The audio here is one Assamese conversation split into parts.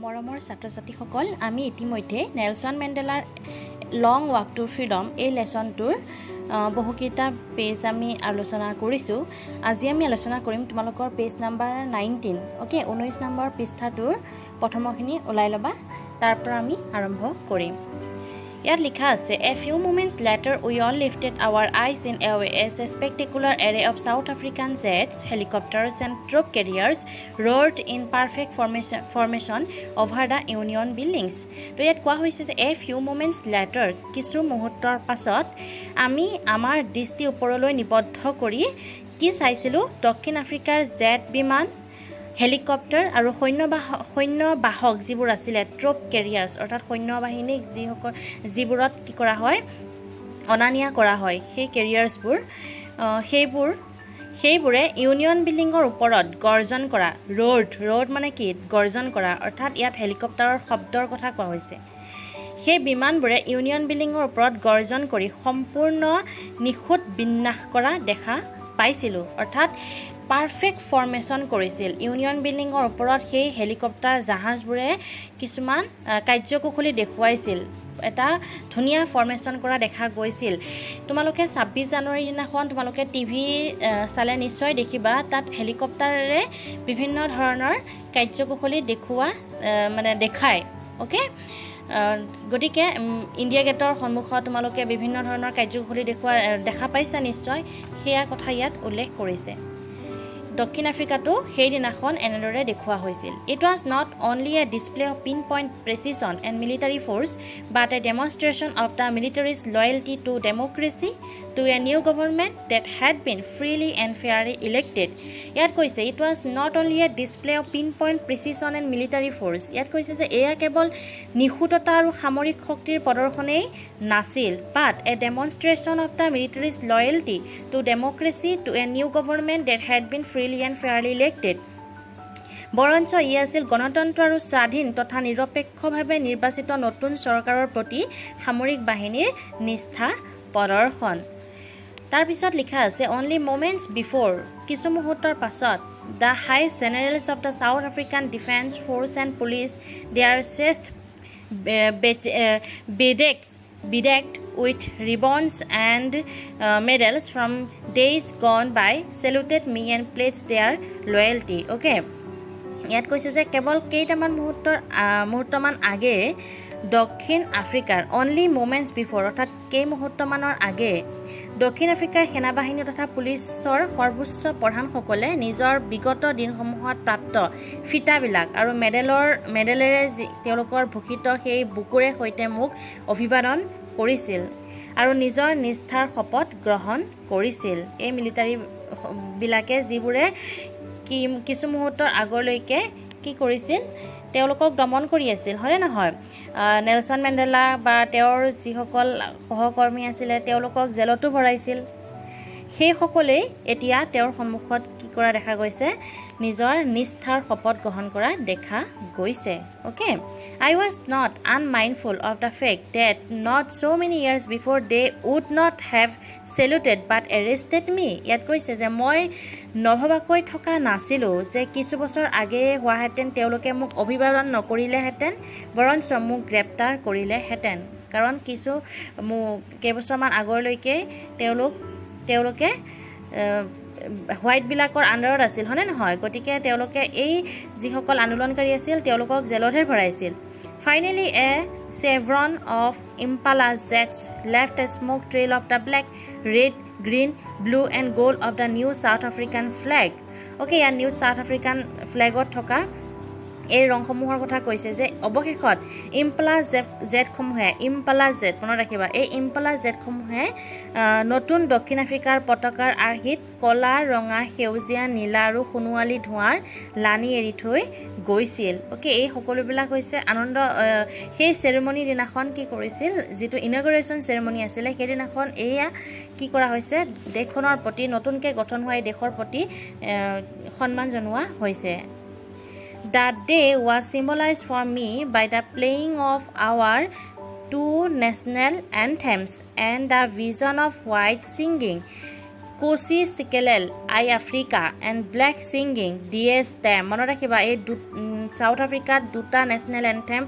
মৰমৰ ছাত্ৰ-ছাত্ৰীসকল আমি ইতিমধ্যে নেলছন মেণ্ডেলাৰ লং ৱাক টু ফ্ৰীডম এই লেছনটোৰ বহুকেইটা পেজ আমি আলোচনা কৰিছোঁ। আজি আমি আলোচনা কৰিম তোমালোকৰ পেজ নাম্বাৰ 19 ওকে 19 নম্বৰ পৃষ্ঠাটোৰ প্ৰথমখিনি ওলাই ল'বা, তাৰ পৰা আমি আৰম্ভ কৰিম। ইয়াত লিখা আছে a few moments later we all lifted our eyes in awe as a spectacular array of South African jets, helicopters and troop carriers roared in perfect formation over the Union buildings. তো ইয়াত কোৱা হৈছে যে a few moments later কিছু মুহূৰ্তৰ পাছত আমি আমাৰ দৃষ্টি ওপৰলৈ নিবদ্ধ কৰি কি চাইছিলোঁ? দক্ষিণ আফ্ৰিকাৰ জেট বিমান, হেলিকপ্টাৰ আৰু সৈন্যবাহক যিবোৰ আছিলে ট্ৰুপ কেৰিয়াৰ্ছ অৰ্থাৎ সৈন্যবাহিনীক যিবোৰত কি কৰা হয় অনা নিয়া কৰা হয় সেই কেৰিয়াৰ্ছবোৰ সেইবোৰে ইউনিয়ন বিল্ডিঙৰ ওপৰত গৰ্জন কৰা ৰোড মানে কি গৰ্জন কৰা অৰ্থাৎ ইয়াত হেলিকপ্টাৰৰ শব্দৰ কথা কোৱা হৈছে। সেই বিমানবোৰে ইউনিয়ন বিল্ডিঙৰ ওপৰত গৰ্জন কৰি সম্পূৰ্ণ নিখুঁত বিন্যাস কৰা দেখা পাইছিলোঁ অৰ্থাৎ পাৰফেক্ট ফৰ্মেশ্যন কৰিছিল। ইউনিয়ন বিল্ডিঙৰ ওপৰত সেই হেলিকপ্টাৰ জাহাজবোৰে কিছুমান কাৰ্যকুশলী দেখুৱাইছিল, এটা ধুনীয়া ফৰ্মেশ্যন কৰা দেখা গৈছিল। তোমালোকে 26 জানুৱাৰীৰ দিনাখন তোমালোকে টিভি চালে নিশ্চয় দেখিবা, তাত হেলিকপ্টাৰেৰে বিভিন্ন ধৰণৰ কাৰ্যকুশলী দেখায় অ'কে। গতিকে ইণ্ডিয়া গেটৰ সন্মুখত তোমালোকে বিভিন্ন ধৰণৰ কাৰ্যকুশলী দেখা পাইছা নিশ্চয়, সেয়া কথা ইয়াত উল্লেখ কৰিছে। দক্ষিণ আফ্ৰিকাতো সেইদিনাখন এনেদৰে দেখুওৱা হৈছিল। It was not only a display of pinpoint precision and military force but a demonstration of the military's loyalty to democracy to a new government that had been freely and fairly elected. ইয়াত কৈছে it was not only a display of pinpoint precision and military force. ইয়াত কৈছে যে এয়া কেৱল নিখুঁততা আৰু সামৰিক শক্তিৰ প্ৰদৰ্শনেই নাছিল, but a demonstration of the military's loyalty to democracy to a new government that had been freely and fairly elected. বৰঞ্চ ই আছিল গণতন্ত্ৰ আৰু স্বাধীন তথা নিৰপেক্ষভাৱে নিৰ্বাচিত নতুন চৰকাৰৰ প্ৰতি সামৰিক বাহিনীৰ নিষ্ঠা প্ৰদৰ্শন। তাৰপিছত লিখা আছে অনলি মোমেণ্টছ বিফ'ৰ কিছু মুহূৰ্তৰ পাছত the highest generals of the South African defence force and police their chest bedecked with ribbons and medals from days gone by saluted me and pledged their loyalty. Okay, ইয়াত কৈছে যে কেৱল কেইটামান মুহূৰ্তমান আগে দক্ষিণ আফ্ৰিকাৰ অনলি মোমেণ্টছ বিফ'ৰ অৰ্থাৎ কেইমুহূৰ্তমানৰ আগে দক্ষিণ আফ্ৰিকাৰ সেনাবাহিনী তথা পুলিচৰ সৰ্বোচ্চ প্ৰধানসকলে নিজৰ বিগত দিনসমূহত প্ৰাপ্ত ফিটাবিলাক আৰু মেডেলেৰে তেওঁলোকৰ ভূষিত সেই বুকুৰে সৈতে মোক অভিবাদন কৰিছিল আৰু নিজৰ নিষ্ঠাৰ শপত গ্ৰহণ কৰিছিল। এই মিলিটাৰীবিলাকে যিবোৰে কিছু মুহূৰ্তৰ আগলৈকে কি কৰিছিল? তেওঁলোকক দমন কৰি আছিল, হয়নে নহয়? নেলছন মেণ্ডেলা বা তেওঁৰ যিসকল সহকৰ্মী আছিলে তেওঁলোকক জেলতো ভৰাইছিল। সেইসকলেই এতিয়া তেওঁৰ সন্মুখত কি কৰা দেখা গৈছে? নিজৰ নিষ্ঠাৰ শপত গ্ৰহণ কৰা দেখা গৈছে। Okay, I was not unmindful of the fact that not so' many years before they would not have saluted but arrested me. ইয়াত কৈছে যে মই নভবাকৈ থকা নাছিলোঁ যে কিছু বছৰ আগে হোৱাহেঁতেন তেওঁলোকে মোক অভিবাদন নকৰিলেহেঁতেন, বৰঞ্চ মোক গ্ৰেপ্তাৰ কৰিলেহেঁতেন। কাৰণ কেইবছৰমান আগলৈকে তেওঁলোকে হোৱাইটবিলাকৰ আণ্ডাৰত আছিল, হয়নে নহয়? গতিকে তেওঁলোকে এই যিসকল আন্দোলনকাৰী আছিল তেওঁলোকক জেলতহে ভৰাইছিল। Finally a chevron of Impala jets left a smoke trail of the black red green blue and gold of the new South African flag. Okay, ইয়াত নিউ চাউথ আফ্ৰিকান ফ্লেগত থকা এই ৰংসমূহৰ কথা কৈছে যে অৱশেষত ইম্পালা জেটসমূহে মনত ৰাখিবা, এই ইম্পালা জেটসমূহে নতুন দক্ষিণ আফ্ৰিকাৰ পতাকাৰ আৰ্হিত ক'লা, ৰঙা, সেউজীয়া, নীলা আৰু সোণোৱালী ধোঁৱাৰ লানি এৰি থৈ গৈছিল। অ'কে, এই সকলোবিলাক হৈছে আনন্দ। সেই চেৰেমনিৰ দিনাখন কি কৰিছিল? যিটো ইনগৰেশ্যন চেৰেমনি আছিলে সেইদিনাখন এয়া কি কৰা হৈছে? দেশখনৰ প্ৰতি নতুনকৈ গঠন হোৱা এই দেশৰ প্ৰতি সন্মান জনোৱা হৈছে। That day was symbolized for me by the playing of our two national anthems and the vision of white singing Nkosi Sikelel iAfrika and black singing Die Stem মনত ৰাখিবা এই চাউথ আফ্ৰিকাত দুটা নেশ্যনেল এন্থেম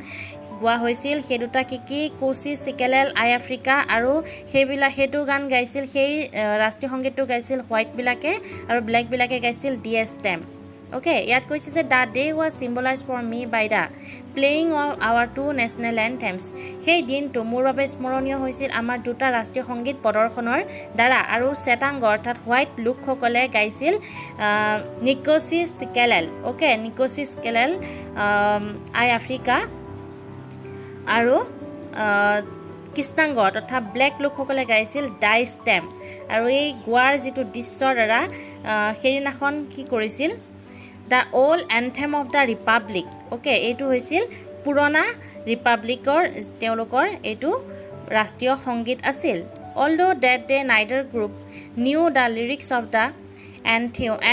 গোৱা হৈছিল সেই দুটা কি কোচি চিকেলেল আই আফ্ৰিকা আৰু সেইটো গান গাইছিল সেই ৰাষ্ট্ৰীয় সংগীতটো গাইছিল হোৱাইটবিলাকে আৰু ব্লেকবিলাকে গাইছিল ডিএছ টেম অ'কে ইয়াত কৈছে যে the day was symbolised for me by the playing of our two national anthems সেই দিনটো মোৰ বাবে স্মৰণীয় হৈছিল আমাৰ দুটা ৰাষ্ট্ৰীয় সংগীত প্ৰদৰ্শনৰ দ্বাৰা আৰু শ্বেতাংগ অৰ্থাৎ হোৱাইট লোকসকলে গাইছিল নিকোচি চিকেলেল অ'কে নিকোচি চিকেলেল আই আফ্ৰিকা আৰু কৃষ্ণাংগ তথা ব্লেক লোকসকলে গাইছিল ডাইচ টেম আৰু এই গোৱাৰ যিটো দৃশ্যৰ দ্বাৰা সেইদিনাখন কি কৰিছিল the old anthem of the republic okay এইটো হৈছিল পুৰণা ৰিপাব্লিকৰ তেওঁলোকৰ এইটো ৰাষ্ট্ৰীয় সংগীত আছিল although that they neither group knew the lyrics of the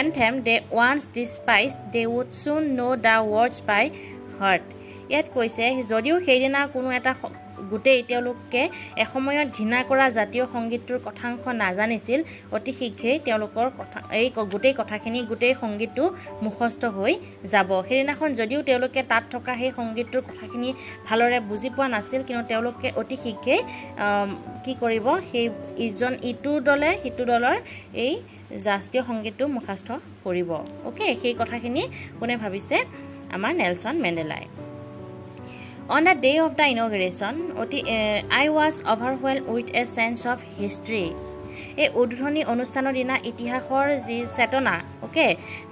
anthem they once despised they would soon know' the words by heart ইয়াত কৈছে যদিও সেইদিনা কোনো এটা গোটেই তেওঁলোকে এসময়ত ঘৃণা কৰা জাতীয় সংগীতটোৰ কথাংশ নাজানিছিল অতি শীঘ্ৰেই তেওঁলোকৰ কথা এই গোটেই কথাখিনি গোটেই সংগীতটো মুখস্থ হৈ যাব সেইদিনাখন যদিও তেওঁলোকে তাত থকা সেই সংগীতটোৰ কথাখিনি ভালদৰে বুজি পোৱা নাছিল কিন্তু তেওঁলোকে অতি শীঘ্ৰেই কি কৰিব সেই ইটো দলে সিটো দলৰ এই ৰাষ্ট্ৰীয় সংগীতটো মুখস্থ কৰিব অ'কে সেই কথাখিনি কোনে ভাবিছে আমাৰ Nelson মেণ্ডেলাই On the day of the inauguration, I was overwhelmed with a sense of history. এই উদ্বোধনী অনুষ্ঠানৰ দিনা ইতিহাসৰ যি চেতনা অ'কে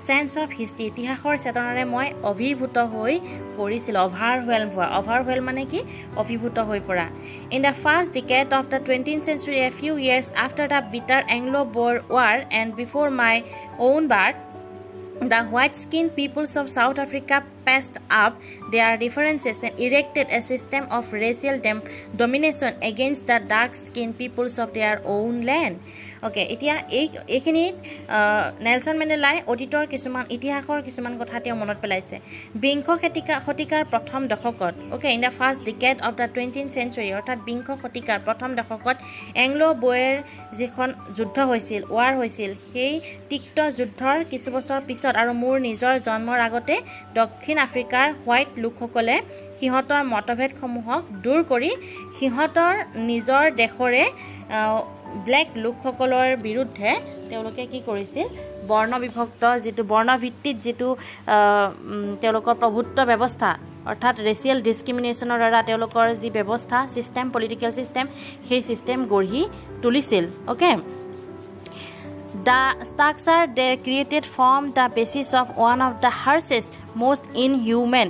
চেন্স অফ হিষ্ট্ৰী ইতিহাসৰ চেতনাৰে মই অভিভূত হৈ পৰিছিলোঁ অভাৰৱেল মানে কি অভিভূত হৈ পৰা in the first decade of the 20th century a few years after the bitter Anglo-Boer War and before my own birth the white-skinned peoples of South Africa passed up their differences and erected a system of racial domination against the dark-skinned peoples of their own land. Okay এতিয়া এইখিনিত নেলছন মেণ্ডেলাই অতীতৰ ইতিহাসৰ কিছুমান কথা তেওঁ মনত পেলাইছে বিংশ শতিকাৰ প্ৰথম দশকত okay in the first decade of the 20th century অৰ্থাৎ বিংশ শতিকাৰ প্ৰথম দশকত এংলো বয়েৰ যিখন যুদ্ধ হৈছিল ৱাৰ হৈছিল সেই তিক্ত যুদ্ধৰ কিছু বছৰ পিছত আৰু মোৰ নিজৰ জন্মৰ আগতে দক্ষিণ আফ্ৰিকাৰ হোৱাইট লোকসকলে সিহঁতৰ মতভেদসমূহক দূৰ কৰি সিহঁতৰ নিজৰ দেশৰে ব্লেক লোকসকলৰ বিৰুদ্ধে তেওঁলোকে কি কৰিছিল বৰ্ণভিত্তিত যিটো তেওঁলোকৰ প্ৰভুত্ব ব্যৱস্থা অৰ্থাৎ ৰেচিয়েল ডিছক্ৰিমিনেশ্যনৰ দ্বাৰা তেওঁলোকৰ যি ব্যৱস্থা ছিষ্টেম পলিটিকেল ছিষ্টেম সেই ছিষ্টেম গঢ়ি তুলিছিল okay The structure they created formed the basis of one of the harshest, most inhuman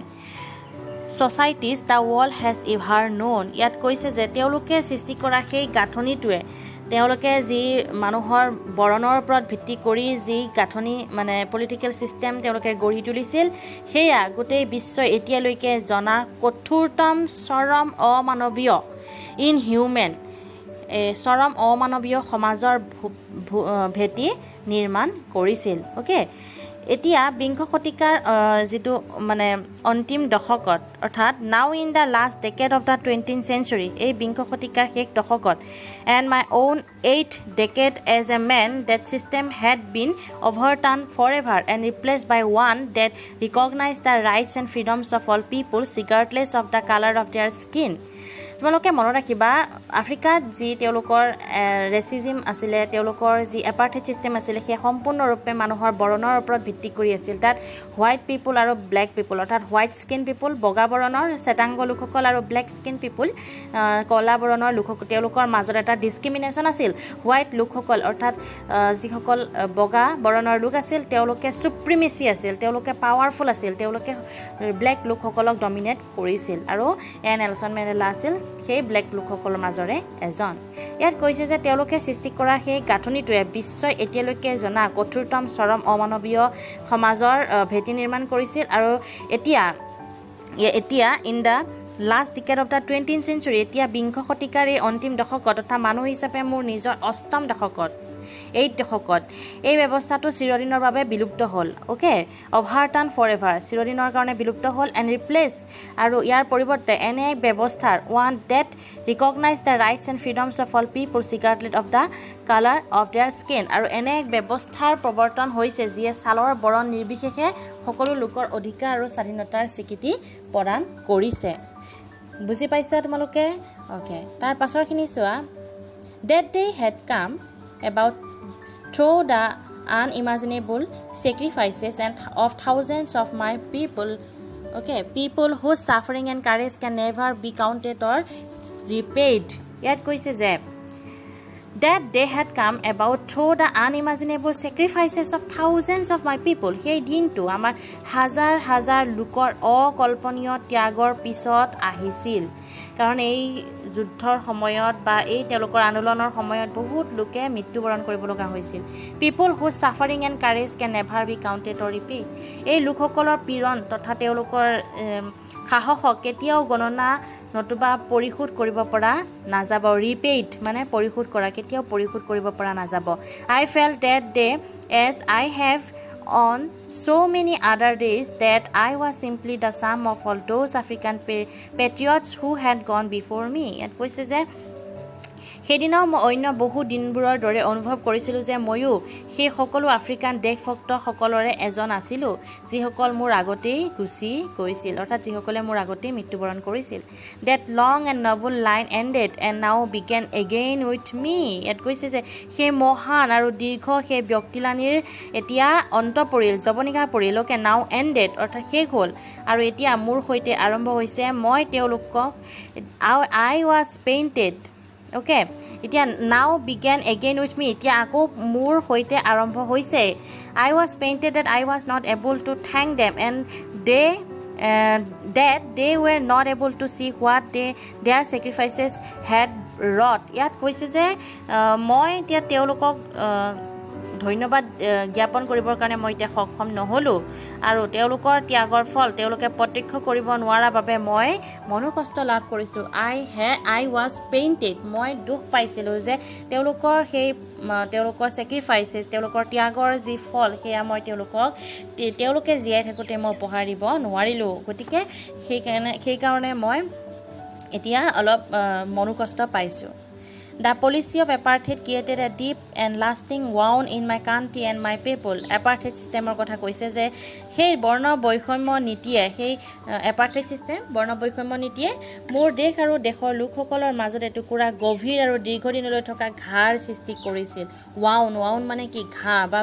societies the world has ever known. ইয়াত কৈছে যে তেওঁলোকে সৃষ্টি কৰা সেই গাঁথনিটোৱে তেওঁলোকে যি মানুহৰ বৰণৰ ওপৰত ভিত্তি কৰি যি গাঁথনি মানে পলিটিকেল ছিষ্টেম তেওঁলোকে গঢ়ি তুলিছিল সেয়া গোটেই বিশ্বই এতিয়ালৈকে জনা কঠোৰতম চৰম অমানৱীয় ইনহিউমেন চৰম অমানৱীয় সমাজৰ ভেটি নিৰ্মাণ কৰিছিল অ'কে এতিয়া বিংশ শতিকাৰ যিটো মানে অন্তিম দশকত অৰ্থাৎ নাও in the last decade of the 20th century এই বিংশ শতিকাৰ শেষ দশকত and my on 8th decade as a man that system had been overturned forever and replaced by one that recognized the rights and freedoms of all people regardless of the color of their skin তোমালোকে মনত ৰাখিবা আফ্ৰিকাত যি তেওঁলোকৰ ৰেচিজিম আছিলে তেওঁলোকৰ যি এপাৰ্থেইড ছিষ্টেম আছিলে সেই সম্পূৰ্ণৰূপে মানুহৰ বৰণৰ ওপৰত ভিত্তি কৰি আছিল তাত হোৱাইট পিপুল আৰু ব্লেক পিপুল অৰ্থাৎ হোৱাইট স্কিন পিপুল বগা বৰণৰ শ্বেতাংগ লোকসকল আৰু ব্লেক স্কিন পিপুল কলা বৰণৰ লোকসকল তেওঁলোকৰ মাজত এটা ডিছক্ৰিমিনেশ্যন আছিল হোৱাইট লোকসকল অৰ্থাৎ যিসকল বগা বৰণৰ লোক আছিল তেওঁলোকে সুপ্ৰিমেচি আছিল তেওঁলোকে পাৱাৰফুল আছিল তেওঁলোকে ব্লেক লোকসকলক ডমিনেট কৰিছিল আৰু নেলছন মেণ্ডেলা আছিল সেই ব্লেক লোকসকলৰ মাজৰে এজন ইয়াত কৈছে যে তেওঁলোকে সৃষ্টি কৰা সেই গাঁথনিটোৱে বিশ্বই এতিয়ালৈকে জনা কঠোৰতম চৰম অমানৱীয় সমাজৰ ভেটি নিৰ্মাণ কৰিছিল আৰু এতিয়া in the last decade of the 20th century এতিয়া বিংশ শতিকাৰ এই অন্তিম দশকত তথা মানুহ হিচাপে মোৰ নিজৰ অষ্টম দশকত এই দশকত এই ব্যৱস্থাটো চিৰদিনৰ বাবে বিলুপ্ত হ'ল ওকে অভাৰটাৰ্ন ফৰ এভাৰ চিৰদিনৰ কাৰণে বিলুপ্ত হ'ল এণ্ড ৰিপ্লেচ আৰু ইয়াৰ পৰিৱৰ্তে এনে এক ব্যৱস্থাৰ one that recognise the rights and freedoms of all people regardless of the colour of their skin আৰু এনে এক ব্যৱস্থাৰ প্ৰৱৰ্তন হৈছে যিয়ে ছালৰ বৰণ নিৰ্বিশেষে সকলো লোকৰ অধিকাৰ আৰু স্বাধীনতাৰ স্বীকৃতি প্ৰদান কৰিছে বুজি পাইছা তোমালোকে ওকে তাৰ পাছৰখিনি চোৱা that day had come about through the unimaginable sacrifices and of thousands of my people people whose suffering and courage can never be counted or repaid yet koise je that day had come about through the unimaginable sacrifices of thousands of my people hey dintu amar হাজাৰ হাজাৰ লোকৰ অকল্পনীয় ত্যাগৰ পিছত আহিছিল কাৰণ এই যুদ্ধৰ সময়ত বা এই তেওঁলোকৰ আন্দোলনৰ সময়ত বহুত লোকে মৃত্যুবৰণ কৰিব লগা হৈছিল people who suffering and courage can never be counted or repeat এই লোকসকলৰ পীড়ন তথা তেওঁলোকৰ সাহসক কেতিয়াও গণনা নতুবা পৰিশোধ কৰিব পৰা নাযাব ৰিপেইড মানে পৰিশোধ কৰা কেতিয়াও পৰিশোধ কৰিব পৰা নাযাব I felt that day as I have on so many other days that I was simply the sum of all those African patriots who had gone before me. Yet কৈছে যে সেইদিনাও মই অন্য বহু দিনবোৰৰ দৰে অনুভৱ কৰিছিলোঁ যে ময়ো সেই সকলো আফ্ৰিকান দেশভক্তসকলৰে এজন আছিলোঁ যিসকল মোৰ আগতেই গুচি গৈছিল অৰ্থাৎ যিসকলে মোৰ আগতেই মৃত্যুবৰণ কৰিছিল that long and noble line ended and now began again with me ইয়াত কৈছে যে সেই মহান আৰু দীৰ্ঘ সেই ব্যক্তিলানিৰ এতিয়া অন্ত পৰিল জবনিকা পৰিল ওকে now ended অৰ্থাৎ শেষ হ'ল আৰু এতিয়া মোৰ সৈতে আৰম্ভ হৈছে মই তেওঁলোকক I was painted okay এতিয়া now began again with me এতিয়া আকৌ মোৰ সৈতে আৰম্ভ হৈছে I was painted that I was not able to thank them and that they were not able to see what their sacrifices had wrought ইয়াত কৈছে যে মই এতিয়া তেওঁলোকক ধন্যবাদ জ্ঞাপন কৰিবৰ কাৰণে মই এতিয়া সক্ষম নহলোঁ আৰু তেওঁলোকৰ ত্যাগৰ ফল তেওঁলোকে প্ৰত্যক্ষ কৰিব নোৱাৰাৰ বাবে মই মনোকষ্ট লাভ কৰিছোঁ I was painted মই দুখ পাইছিলোঁ যে তেওঁলোকৰ সেই তেওঁলোকৰ ছেক্ৰিফাইচেছ তেওঁলোকৰ ত্যাগৰ যি ফল সেয়া মই তেওঁলোকে জীয়াই থাকোঁতে মই উপহাৰ দিব নোৱাৰিলোঁ গতিকে সেইকাৰণে মই এতিয়া অলপ মনোকষ্ট পাইছোঁ The policy of apartheid created a deep and lasting wound in my country and my people. Apartheid system কথা কৈছে যে সেই বৰ্ণ বৈষম্য নীতিয়ে সেই apartheid system বৰ্ণ বৈষম্য নীতিয়ে মোৰ দেশ আৰু দেশৰ লোকসকলৰ মাজত এটুকুৰা গভীৰ আৰু দীৰ্ঘদিনলৈ থকা ঘাৰ সৃষ্টি কৰিছিল wound মানে কি ঘা বা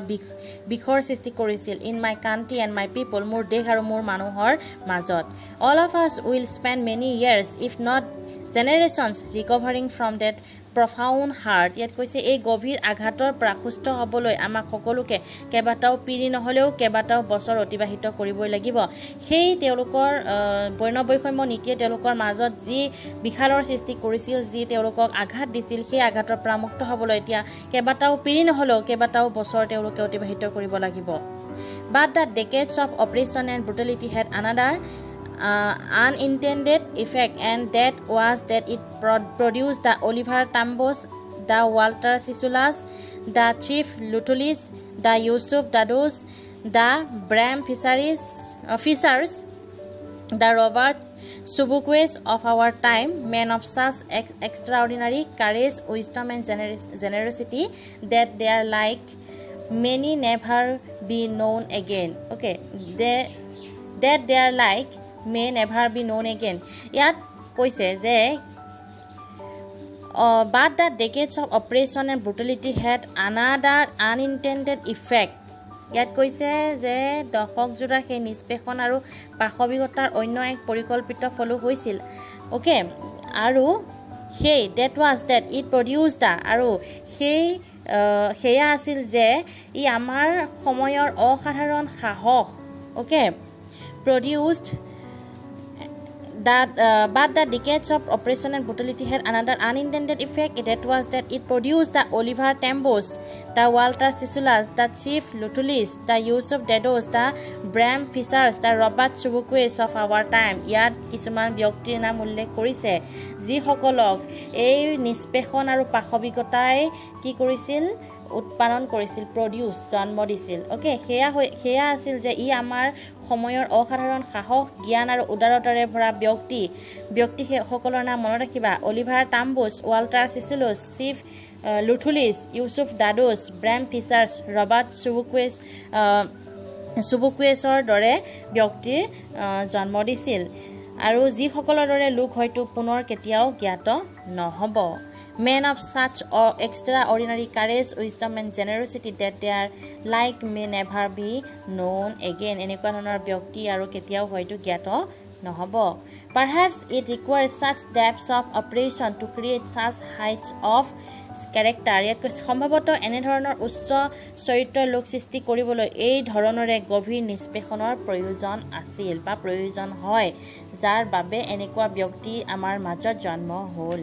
বিষৰ সৃষ্টি কৰিছিল in my country and my people মোৰ দেশ আৰু মোৰ মানুহৰ মাজত all of us will spend many years if not generations recovering from that profound hurt ইয়াত কৈছে এই গভীৰ আঘাতৰ পৰা সুস্থ হ'বলৈ আমাক সকলোকে কেইবাটাও পিৰি নহলেও কেইবাটাও বছৰ অতিবাহিত কৰিবই লাগিব সেই তেওঁলোকৰ বৰ্ণ বৈষম্য নীতিয়ে তেওঁলোকৰ মাজত যি বিখালৰ সৃষ্টি কৰিছিল যি তেওঁলোকক আঘাত দিছিল সেই আঘাতৰ পৰা মুক্ত হ'বলৈ এতিয়া কেইবাটাও পিৰি নহলেও কেইবাটাও বছৰ তেওঁলোকে অতিবাহিত কৰিব লাগিব but the decades of oppression and brutality had another unintended effect and that was that it produced the Oliver Tambos, the Walter Sisulas, the Chief Lutulis, the Yusuf Dados, the Bram Fishers, the Robert Subukwes of our time, men of such extraordinary courage, wisdom and generosity that they are like many never be known again. Okay, that they are like may never be known again ইয়াত কৈছে যে but the decades of oppression and brutality had another unintended effect ইয়াত কৈছে যে দশকজোৰা সেই নিষ্পেষণ আৰু পাশবিকতাৰ অন্য এক পৰিকল্পিত ফলো হৈছিল ওকে আৰু সেই that was that it produced the আৰু সেয়া আছিল যে ই আমাৰ সময়ৰ অসাধাৰণ সাহস okay produced that but the decades of oppression and brutality had another unintended effect that was that it produced the Oliver Tambos, the Walter Sisulas, the Chief Lutulis, the Yusuf Dados, the Bram Fishers, the Robert Subukwes of our time ইয়াত কিছুমান ব্যক্তিৰ নাম উল্লেখ কৰিছে যিসকলক এই নিষ্পেষণ আৰু পাশবিকতাই কি কৰিছিল উৎপাদন কৰিছিল প্ৰডিউস জন্ম দিছিল ওকে সেয়া আছিল যে ই আমাৰ সময়ৰ অসাধাৰণ সাহস জ্ঞান আৰু উদাৰতাৰে ভৰা ব্যক্তি সকলৰ নাম মনত ৰাখিবা Oliver Tambo's Walter Sisulu's Chief Luthuli's Yusuf Dadoo's Bram Fischer's Robert সুবুকুৱেছৰ দৰে ব্যক্তিৰ জন্ম দিছিল আৰু যিসকলৰ দৰে লোক হয়তো পুনৰ কেতিয়াও জ্ঞাত নহব men of such extraordinary courage wisdom and generosity that their like may never be known again এনেকুৱা ধৰণৰ ব্যক্তি আৰু কেতিয়াও হয়তো জ্ঞাত নহব perhaps it requires such depths of operation to create such heights of character ইয়াত সম্ভৱতঃ এনে ধৰণৰ উচ্চ চৰিত্ৰৰ লোক সৃষ্টি কৰিবলৈ এই ধৰণৰে গভীৰ নিষ্পেষণৰ প্ৰয়োজন আছিল বা প্ৰয়োজন হয় যাৰ বাবে এনেকুৱা ব্যক্তি আমাৰ মাজত জন্ম হ'ল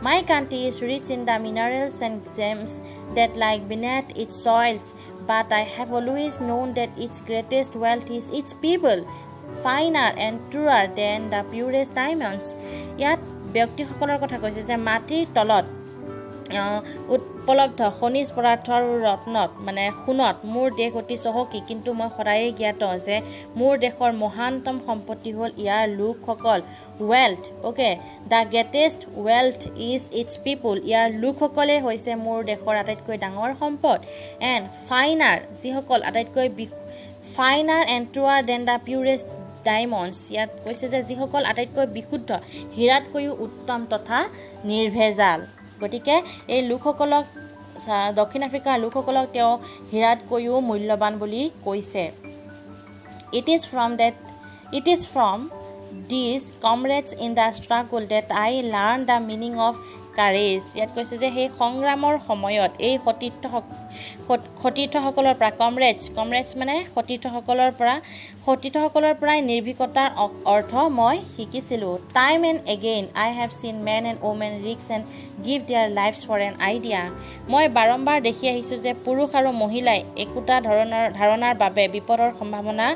My country is rich in the minerals and gems that lie beneath its soils, but I have always known that its greatest wealth is its people, finer and truer than the purest diamonds. ইয়াত ব্যক্তিসকলৰ কথা কৈছে যে মাটিৰ তলত উপলব্ধ খনিজ পদাৰ্থৰ ৰত্নত মানে সোণত মোৰ দেশ অতি চহকী কিন্তু মই সদায়ে জ্ঞাত যে মোৰ দেশৰ মহানতম সম্পত্তি হ'ল ইয়াৰ লোকসকল wealth okay the greatest wealth is its people ইয়াৰ লোকসকলে হৈছে মোৰ দেশৰ আটাইতকৈ ডাঙৰ সম্পদ and finer যিসকল আটাইতকৈ finer and truer than the purest diamonds ইয়াত কৈছে যে যিসকল আটাইতকৈ বিশুদ্ধ হীৰাতকৈও উত্তম তথা নিৰ্ভেজাল গতিকে এই লোকসকলক দক্ষিণ আফ্ৰিকাৰ লোকসকলক তেওঁ হীৰাতকৈও মূল্যৱান বুলি কৈছে it is from these comrades in the struggle that I learned the meaning of courage ইয়াত কৈছে যে সেই সংগ্ৰামৰ সময়ত এই সতীৰ্থসকলৰ পৰা কমৰেডছ মানে সতীৰ্থসকলৰ পৰাই নিৰ্ভীকতাৰ অৰ্থ মই শিকিছিলোঁ time and again I have seen men and women risk and give their lives for an idea মই বাৰম্বাৰ দেখি আহিছোঁ যে পুৰুষ আৰু মহিলাই একোটা ধাৰণাৰ বাবে বিপদৰ সম্ভাৱনা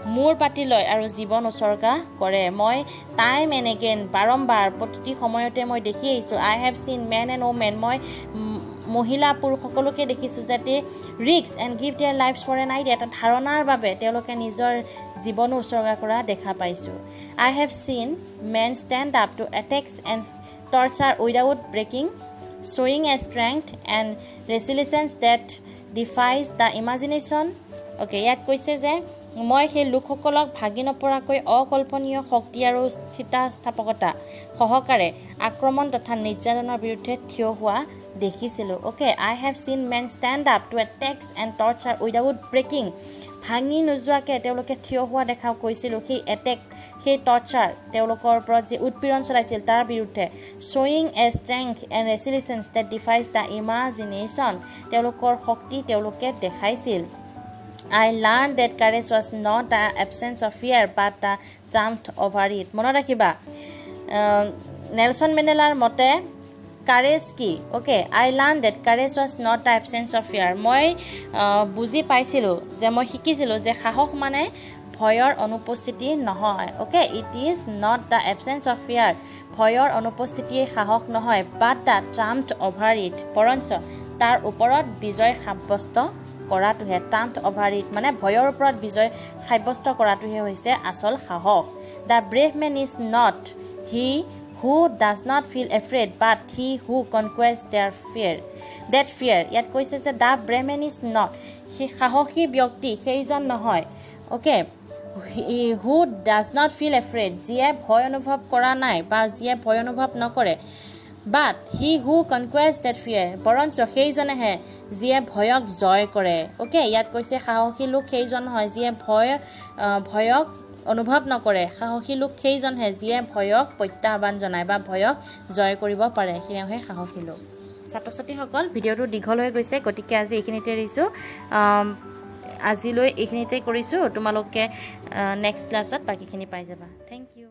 মূৰ পাতি লয় আৰু জীৱন উৎসৰ্গা কৰে মই টাইম এণ্ড এগেইন বাৰম্বাৰ প্ৰতিটি সময়তে মই দেখি আহিছোঁ I have seen men and women মই মহিলা পুৰুষ সকলোকে দেখিছোঁ যাতে risk and give their lifes for an idea এটা ধাৰণাৰ বাবে তেওঁলোকে নিজৰ জীৱন উৎসৰ্গা কৰা দেখা পাইছোঁ I have seen men stand up to attacks and torture without breaking showing a strength and resilience that defies the imagination okay ইয়াত কৈছে যে মই সেই লোকসকলক ভাগি নপৰাকৈ অকল্পনীয় শক্তি আৰু স্থিতাস্থাপকতা সহকাৰে আক্ৰমণ তথা নিৰ্যাতনৰ বিৰুদ্ধে থিয় হোৱা দেখিছিলোঁ okay I have seen men stand up to attacks and torture without breaking ভাঙি নোযোৱাকৈ তেওঁলোকে থিয় হোৱা দেখা কৈছিলোঁ সেই এটেক সেই টৰ্চাৰ তেওঁলোকৰ ওপৰত যে উৎপীড়ন চলাইছিল তাৰ বিৰুদ্ধে showing a strength and resilience that defies the imagination তেওঁলোকৰ শক্তি তেওঁলোকে দেখাইছিল I learned that courage was not the absence of fear but the triumph over it মনত ৰাখিবা নেলসন মেণ্ডেলাৰ মতে courage কি okay I learned that courage was not the absence of fear মই বুজি পাইছিলোঁ যে মই শিকিছিলোঁ যে সাহস মানে ভয়ৰ অনুপস্থিতি নহয় okay it is not the absence of fear ভয়ৰ অনুপস্থিতিয়ে সাহস নহয় but the triumph over it পৰঞ্চ তাৰ ওপৰত বিজয় সাব্যস্ত কৰাটোহে triumph over it মানে ভয়ৰ ওপৰত বিজয় সাব্যস্ত কৰাটোহে হৈছে আসল সাহস the brave man is not he who does not feel afraid but he who conquers that fear ইয়াত কৈছে যে the brave man is not he সাহসী ব্যক্তি সেইজন নহয় okay he who does not feel afraid যিয়ে ভয় অনুভৱ কৰা নাই বা যিয়ে ভয় অনুভৱ নকৰে but he who conquers that fear পৰঞ্চ সেইজনেহে যিয়ে ভয়ক জয় কৰে okay ইয়াত কৈছে সাহসী লোক সেইজন হয় যিয়ে ভয়ক অনুভৱ নকৰে সাহসী লোক সেইজনহে যিয়ে ভয়ক প্ৰত্যাহ্বান জনায় বা ভয়ক জয় কৰিব পাৰে সেইহে সাহসী লোক ছাত্ৰ-ছাত্ৰীসকল ভিডিঅ'টো দীঘল হৈ গৈছে গতিকে আজি এইখিনিতে এৰিছোঁ আজিলৈ এইখিনিতে কৰিছোঁ তোমালোকে নেক্সট ক্লাছত বাকিখিনি পাই যাবা থ্যাংক ইউ